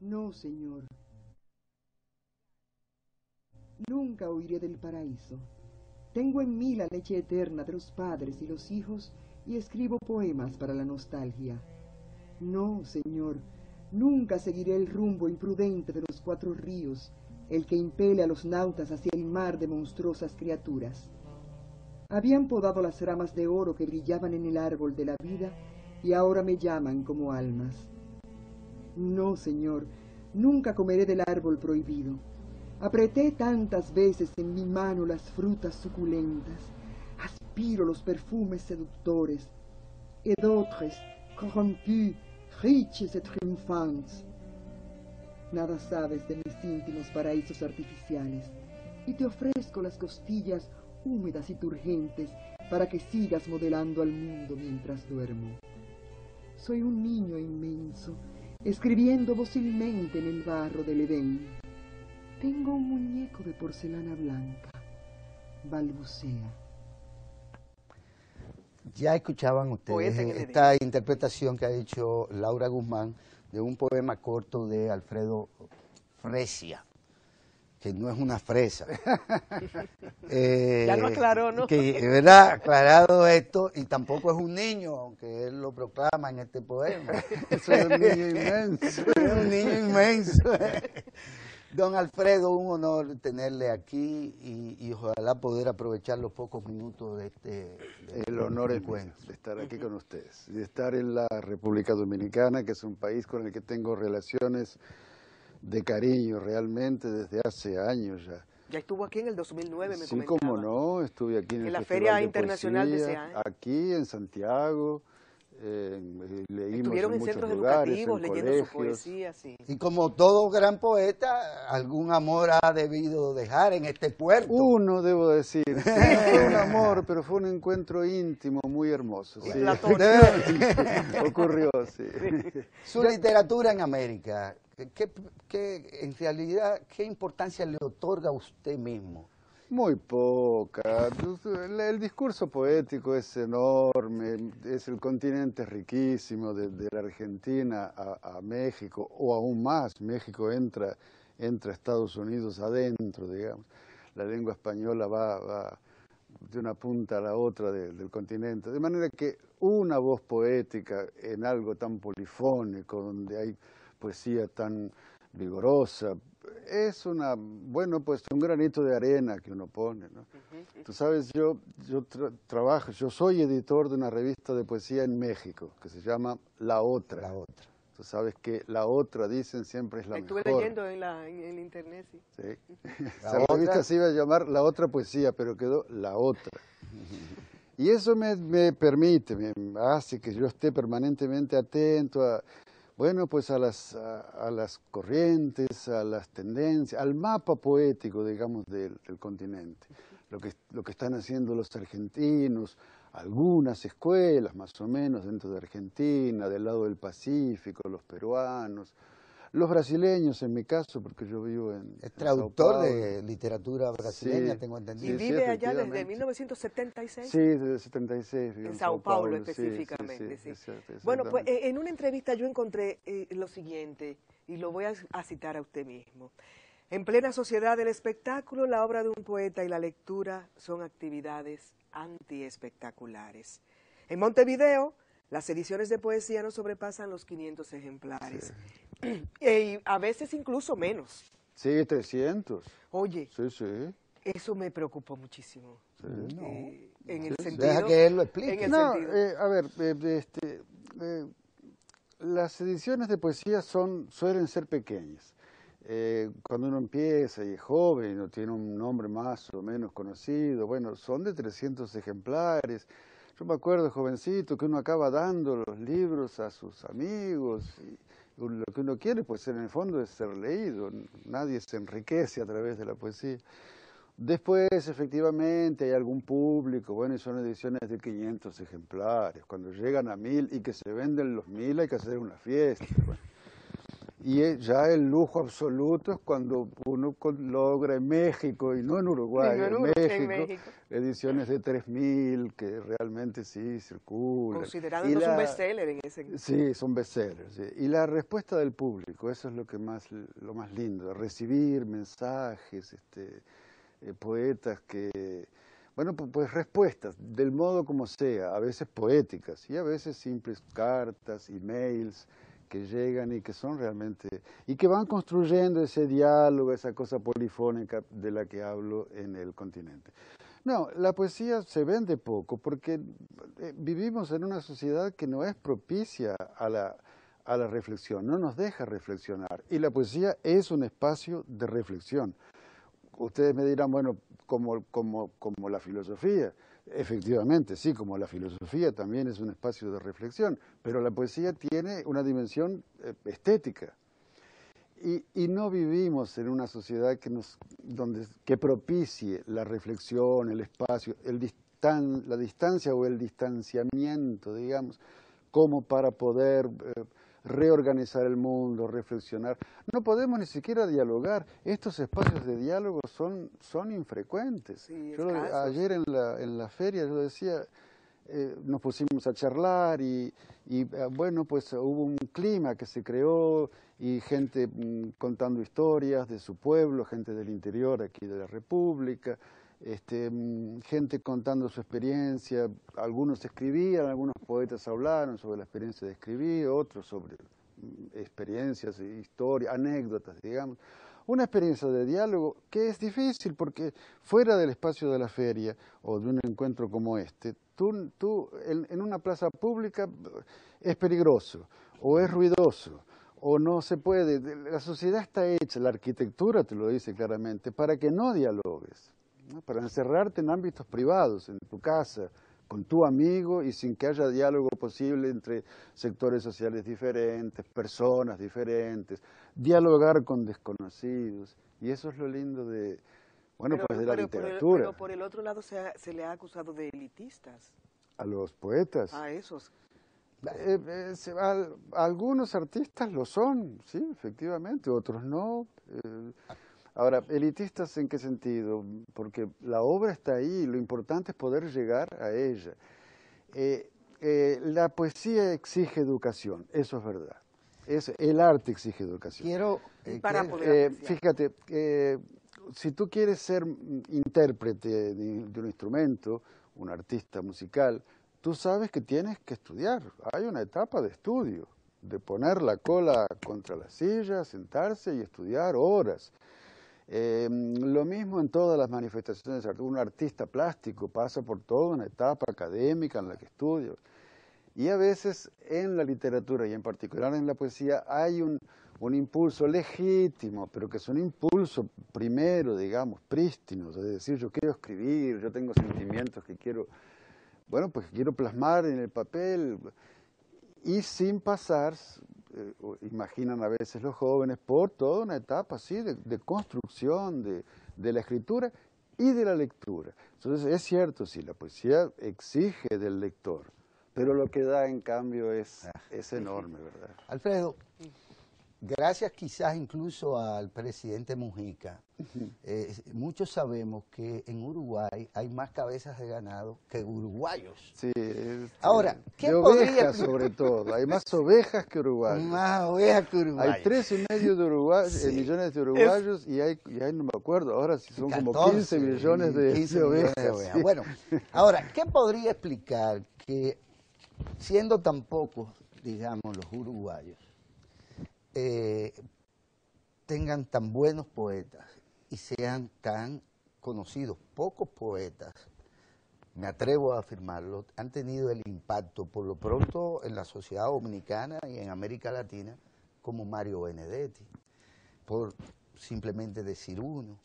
No, Señor, nunca huiré del paraíso. Tengo en mí la leche eterna de los padres y los hijos y escribo poemas para la nostalgia. No, Señor, nunca seguiré el rumbo imprudente de los 4 ríos, el que impele a los nautas hacia el mar de monstruosas criaturas. Habían podado las ramas de oro que brillaban en el árbol de la vida y ahora me llaman como almas. No, Señor, nunca comeré del árbol prohibido. Apreté tantas veces en mi mano las frutas suculentas, aspiro los perfumes seductores, et d'autres, corrompus, riches et triunfants. Nada sabes de mis íntimos paraísos artificiales, y te ofrezco las costillas húmedas y turgentes para que sigas modelando al mundo mientras duermo. Soy un niño inmenso, escribiendo dócilmente en el barro del Edén. Tengo un muñeco de porcelana blanca. Balbucea. Ya escuchaban ustedes esta interpretación que ha hecho Laura Guzmán de un poema corto de Alfredo Fresia, que no es una fresa. Ya lo aclaró, ¿no? Que, ¿verdad? Aclarado esto, y tampoco es un niño, aunque él lo proclama en este poema. Eso es un niño inmenso. Es un niño inmenso. Don Alfredo, un honor tenerle aquí y ojalá poder aprovechar los pocos minutos de este El honor es mío de estar aquí con ustedes, de estar en la República Dominicana, que es un país con el que tengo relaciones de cariño realmente desde hace años ya. Ya estuvo aquí en el 2009, me Sí, comentaba. cómo no, estuve aquí en el la Festival Feria de Internacional Poesía, de SEA. aquí en Santiago, leímos Estuvieron en muchos centros lugares, educativos en leyendo colegios. su poesía, sí. Y como todo gran poeta, algún amor ha debido dejar en este puerto. Uno, debo decir, sí, fue un amor, pero fue un encuentro íntimo, muy hermoso. Sí. Ocurrió, sí. Su literatura en América, en realidad, ¿qué importancia le otorga a usted mismo? Muy poca. El discurso poético es enorme, es el continente riquísimo, de la Argentina a México, o aún más, México entra a Estados Unidos adentro, digamos. La lengua española va de una punta a la otra del continente, de manera que una voz poética en algo tan polifónico, donde hay poesía tan vigorosa, es pues un granito de arena que uno pone, ¿no? Tú sabes, yo trabajo, yo soy editor de una revista de poesía en México que se llama La Otra. La Otra. Tú sabes que La Otra, dicen, siempre es la mejor. Estuve leyendo en el internet, sí. Sí. Esa revista se iba a llamar La Otra Poesía, pero quedó La Otra. Y eso me permite, me hace que yo esté permanentemente atento a las corrientes, a las tendencias, al mapa poético, digamos, del continente. Lo que están haciendo los argentinos, algunas escuelas más o menos dentro de Argentina, del lado del Pacífico, los peruanos, los brasileños en mi caso, porque yo vivo en Es traductor Sao Paulo. de literatura brasileña, Sí. tengo entendido. ¿Y vive allá desde 1976? Sí, desde 76. En Sao Paulo específicamente, sí. Bueno, pues en una entrevista yo encontré lo siguiente, y lo voy a citar a usted mismo. En plena sociedad del espectáculo, la obra de un poeta y la lectura son actividades antiespectaculares. En Montevideo, las ediciones de poesía no sobrepasan los 500 ejemplares, y a veces incluso menos. Sí, 300. Oye, Sí. eso me preocupó muchísimo. En el sentido, Deja que él lo explique. A ver, las ediciones de poesía suelen ser pequeñas. Cuando uno empieza y es joven, o tiene un nombre más o menos conocido, bueno, son de 300 ejemplares. Yo me acuerdo, jovencito, que uno acaba dando los libros a sus amigos, y lo que uno quiere, pues en el fondo, es ser leído. Nadie se enriquece a través de la poesía. Después, efectivamente, hay algún público, bueno, y son ediciones de 500 ejemplares. Cuando llegan a 1000 y que se venden los 1000, hay que hacer una fiesta. Bueno. Y ya el lujo absoluto es cuando uno logra en México, y no en Uruguay, en México, ediciones de 3.000 que realmente sí circulan. Considerados un bestseller en ese. Sí, son bestsellers. Sí. Y la respuesta del público, eso es lo más lindo, recibir mensajes, poetas que... Bueno, pues respuestas, del modo como sea, a veces poéticas y a veces simples cartas, emails que llegan y que son realmente, y que van construyendo ese diálogo, esa cosa polifónica de la que hablo en El Continente. No, la poesía se vende poco porque vivimos en una sociedad que no es propicia a la reflexión, no nos deja reflexionar, y la poesía es un espacio de reflexión. Ustedes me dirán, bueno, como la filosofía. Efectivamente, sí, como la filosofía también es un espacio de reflexión, pero la poesía tiene una dimensión estética. Y no vivimos en una sociedad que propicie la reflexión, el espacio, la distancia o el distanciamiento, digamos, como para poder reorganizar el mundo, reflexionar. No podemos ni siquiera dialogar. Estos espacios de diálogo son infrecuentes. Sí, ayer en la feria yo decía, nos pusimos a charlar y bueno, pues hubo un clima que se creó y gente contando historias de su pueblo, gente del interior aquí de la República, gente contando su experiencia, algunos escribían, algunos poetas hablaron sobre la experiencia de escribir, otros sobre experiencias, historias, anécdotas, digamos. Una experiencia de diálogo que es difícil porque fuera del espacio de la feria o de un encuentro como este, tú en una plaza pública es peligroso o es ruidoso o no se puede. La sociedad está hecha, la arquitectura te lo dice claramente, para que no dialogues, ¿no? Para encerrarte en ámbitos privados, en tu casa, con tu amigo y sin que haya diálogo posible entre sectores sociales diferentes, personas diferentes, dialogar con desconocidos. Y eso es lo lindo de, bueno, pues de la literatura. Pero por el otro lado se le ha acusado de elitistas. A los poetas. A esos. Algunos artistas lo son, sí, efectivamente, otros no. Ahora, elitistas ¿en qué sentido? Porque la obra está ahí, lo importante es poder llegar a ella. La poesía exige educación, eso es verdad. El arte exige educación. Fíjate, si tú quieres ser intérprete de un instrumento, un artista musical, tú sabes que tienes que estudiar. Hay una etapa de estudio, de poner la cola contra la silla, sentarse y estudiar horas. Lo mismo en todas las manifestaciones. Un artista plástico pasa por toda una etapa académica en la que estudia. Y a veces en la literatura y en particular en la poesía hay un impulso legítimo, pero que es un impulso primero, digamos, prístino, es decir, yo quiero escribir, yo tengo sentimientos que quiero, bueno, pues quiero plasmar en el papel, y sin pasar, imaginan a veces los jóvenes, por toda una etapa así de construcción de la escritura y de la lectura. Entonces es cierto, sí, la poesía exige del lector, pero lo que da en cambio es enorme, ¿verdad? Alfredo, gracias quizás incluso al presidente Mujica, muchos sabemos que en Uruguay hay más cabezas de ganado que uruguayos. Sí, ahora, ¿qué de ovejas sobre todo, hay más ovejas que uruguayos. Más ovejas que uruguayos. Hay 3,5 millones de uruguayos y hay, no me acuerdo, ahora sí son 14, como 15 millones de ovejas. Sí. Bueno, ahora, ¿qué podría explicar que siendo tan pocos, digamos, los uruguayos, tengan tan buenos poetas y sean tan conocidos? Pocos poetas, me atrevo a afirmarlo, han tenido el impacto por lo pronto en la sociedad dominicana y en América Latina como Mario Benedetti, por simplemente decir uno.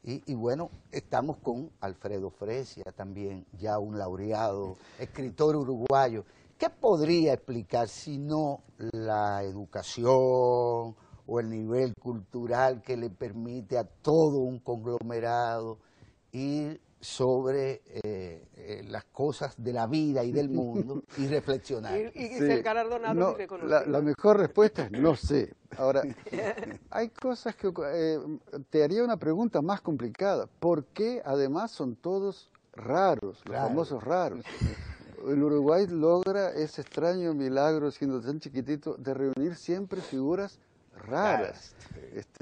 Y bueno, estamos con Alfredo Fresia también, ya un laureado, escritor uruguayo. ¿Qué podría explicar si no la educación o el nivel cultural que le permite a todo un conglomerado ir sobre las cosas de la vida y del mundo y reflexionar. Y ser galardonado y reconocido. La mejor respuesta es no sé. Ahora, hay cosas que te haría una pregunta más complicada. ¿Por qué además son todos raros, los famosos raros? El Uruguay logra ese extraño milagro, siendo tan chiquitito, de reunir siempre figuras raras.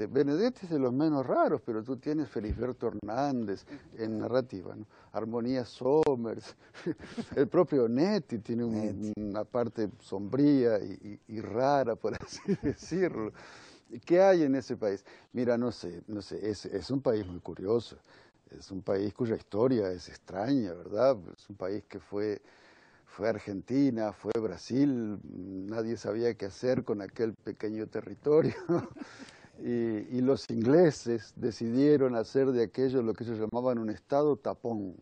Benedetti es de los menos raros, pero tú tienes Felisberto Hernández en narrativa, ¿no? Armonía Somers, el propio Netti tiene una parte sombría y rara, por así decirlo. ¿Qué hay en ese país? Mira, no sé, es un país muy curioso, es un país cuya historia es extraña, ¿verdad? Es un país que fue Argentina, fue Brasil, nadie sabía qué hacer con aquel pequeño territorio. Y los ingleses decidieron hacer de aquello lo que ellos llamaban un estado tapón,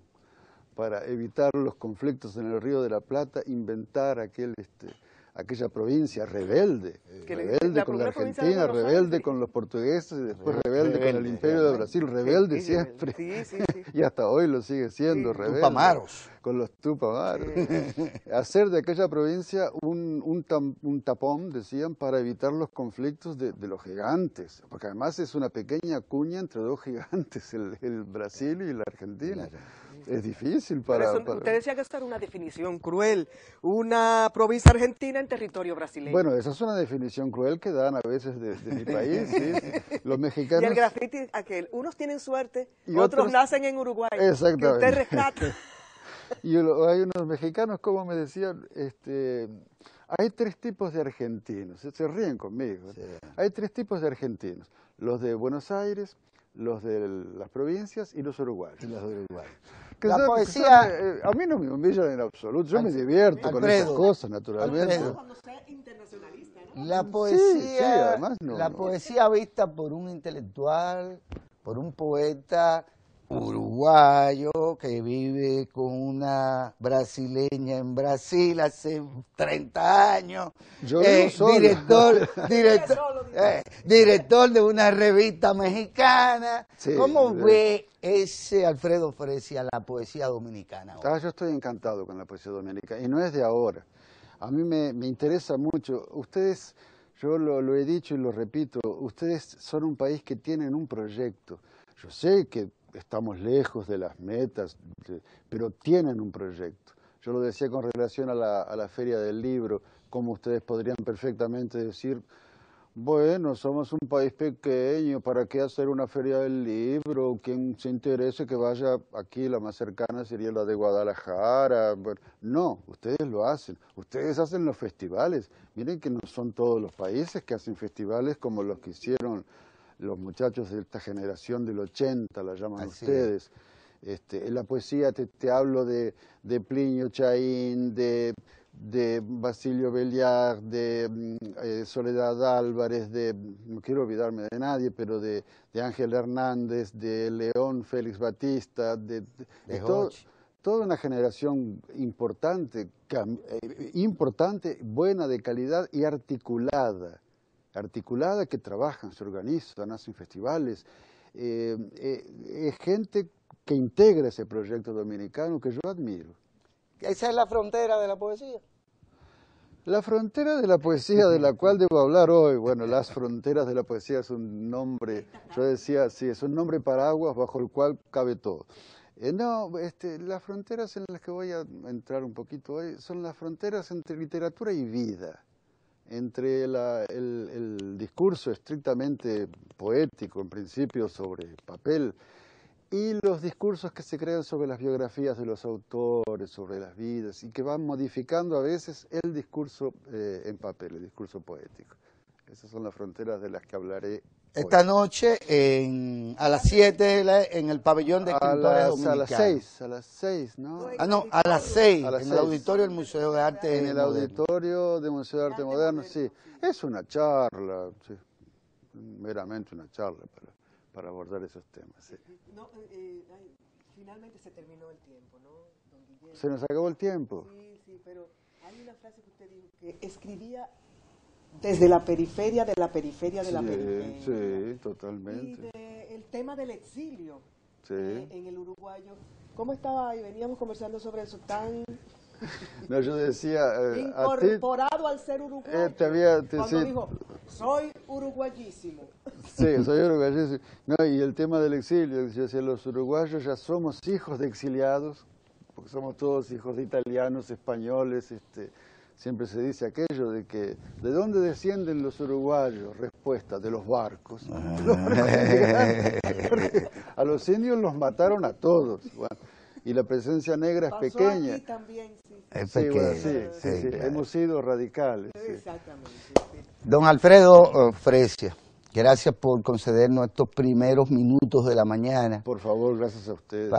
para evitar los conflictos en el Río de la Plata, inventar aquella provincia rebelde con la Argentina, rebelde con los portugueses, y después rebelde con el Imperio de Brasil, rebelde siempre. Sí. Y hasta hoy lo sigue siendo, rebelde. Tupamaros. Con los Tupamaros. Hacer de aquella provincia un tapón, decían, para evitar los conflictos de los gigantes, porque además es una pequeña cuña entre dos gigantes, el Brasil y la Argentina. Es difícil para... Usted decía que esa era una definición cruel, una provincia argentina en territorio brasileño. Bueno, esa es una definición cruel que dan a veces de mi país, ¿sí? Los mexicanos... Y el grafiti aquel, unos tienen suerte y otros nacen en Uruguay. Exactamente. Que usted rescata. Y hay unos mexicanos, como me decían, hay tres tipos de argentinos, se ríen conmigo. Sí. Hay tres tipos de argentinos, los de Buenos Aires, los de las provincias y los uruguayos. La poesía... a mí no me humillan en absoluto, yo me divierto con esas cosas, naturalmente. Cuando sea internacionalista, ¿no? La poesía, además poesía vista por un intelectual, por un poeta uruguayo que vive con una brasileña en Brasil hace 30 años, director de una revista mexicana. Sí, ¿cómo ve ese Alfredo Fresia la poesía dominicana hoy? Yo estoy encantado con la poesía dominicana, y no es de ahora. A mí me interesa mucho. Ustedes, yo lo he dicho y lo repito, ustedes son un país que tienen un proyecto. Yo sé que estamos lejos de las metas, pero tienen un proyecto. Yo lo decía con relación a la Feria del Libro, como ustedes podrían perfectamente decir, bueno, somos un país pequeño, ¿para qué hacer una Feria del Libro? Quien se interese que vaya aquí, la más cercana sería la de Guadalajara. Bueno, no, ustedes lo hacen, ustedes hacen los festivales. Miren que no son todos los países que hacen festivales como los que hicieron los muchachos de esta generación del 80, la llaman ustedes. En la poesía te hablo de Plinio Chaín, de Basilio Belliard, de Soledad Álvarez, no quiero olvidarme de nadie, pero de Ángel Hernández, de León Félix Batista, de toda una generación importante, buena, de calidad y articulada, que trabajan, se organizan, hacen festivales, gente que integra ese proyecto dominicano que yo admiro. ¿Esa es la frontera de la poesía? La frontera de la poesía de la cual debo hablar hoy, bueno, las fronteras de la poesía es un nombre, yo decía, sí, es un nombre paraguas bajo el cual cabe todo. Las fronteras en las que voy a entrar un poquito hoy son las fronteras entre literatura y vida, entre el discurso estrictamente poético, en principio sobre papel, y los discursos que se crean sobre las biografías de los autores, sobre las vidas, y que van modificando a veces el discurso en papel, el discurso poético. Esas son las fronteras de las que hablaré esta noche a las 7 en el pabellón de escritores dominicanos. A las 6, ¿no? A las 6, en el auditorio del Museo de Arte Moderno. En el auditorio del Museo de Arte Moderno, sí. Es una charla, sí, meramente una charla para abordar esos temas. Sí. Finalmente se terminó el tiempo, ¿no, don Guillermo? ¿Se nos acabó el tiempo? Sí, pero hay una frase que usted dijo, que escribía desde la periferia de la periferia de la periferia. Sí, totalmente. Y el tema del exilio en el uruguayo ¿Cómo estaba ahí? Veníamos conversando sobre eso tan... No, yo decía... incorporado al ser uruguayo. Cuando dijo, soy uruguayísimo. Sí, soy uruguayísimo. No, y el tema del exilio, yo decía, los uruguayos ya somos hijos de exiliados, porque somos todos hijos de italianos, españoles, siempre se dice aquello de que, ¿de dónde descienden los uruguayos? Respuesta, de los barcos. A los indios los mataron a todos. Bueno, y la presencia negra es pequeña. Aquí también, sí. Es sí, pequeña. bueno, sí, claro. Hemos sido radicales. Exactamente. Sí. Don Alfredo Fresia, gracias por concedernos estos primeros minutos de la mañana. Por favor, gracias a ustedes.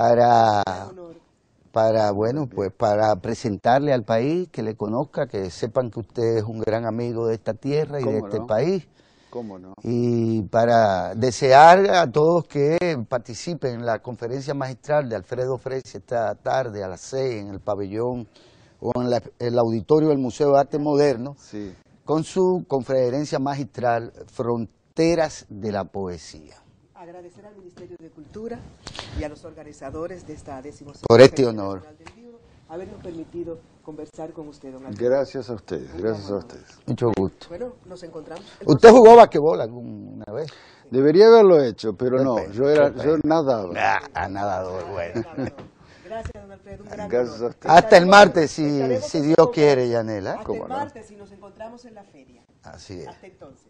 Para presentarle al país, que le conozca, que sepan que usted es un gran amigo de esta tierra y de este país. ¿Cómo no? Y para desear a todos que participen en la conferencia magistral de Alfredo Fresia esta tarde a las 6 en el pabellón o en el auditorio del Museo de Arte Moderno, sí, con su conferencia magistral Fronteras de la Poesía. Agradecer al Ministerio de Cultura y a los organizadores de esta 16ª por este honor del libro, habernos permitido conversar con usted, don Alfredo. Gracias a ustedes, gracias a ustedes. Mucho gusto. Bueno, nos encontramos. ¿Usted jugó basquetbol alguna vez? Debería haberlo hecho, pero no, yo nadaba. Nadador, bueno. Gracias, don Alfredo, un gran Gracias honor. a usted. Hasta el martes, si Dios quiere, Yanela. Hasta el martes, y nos encontramos en la feria. Así es. Hasta entonces.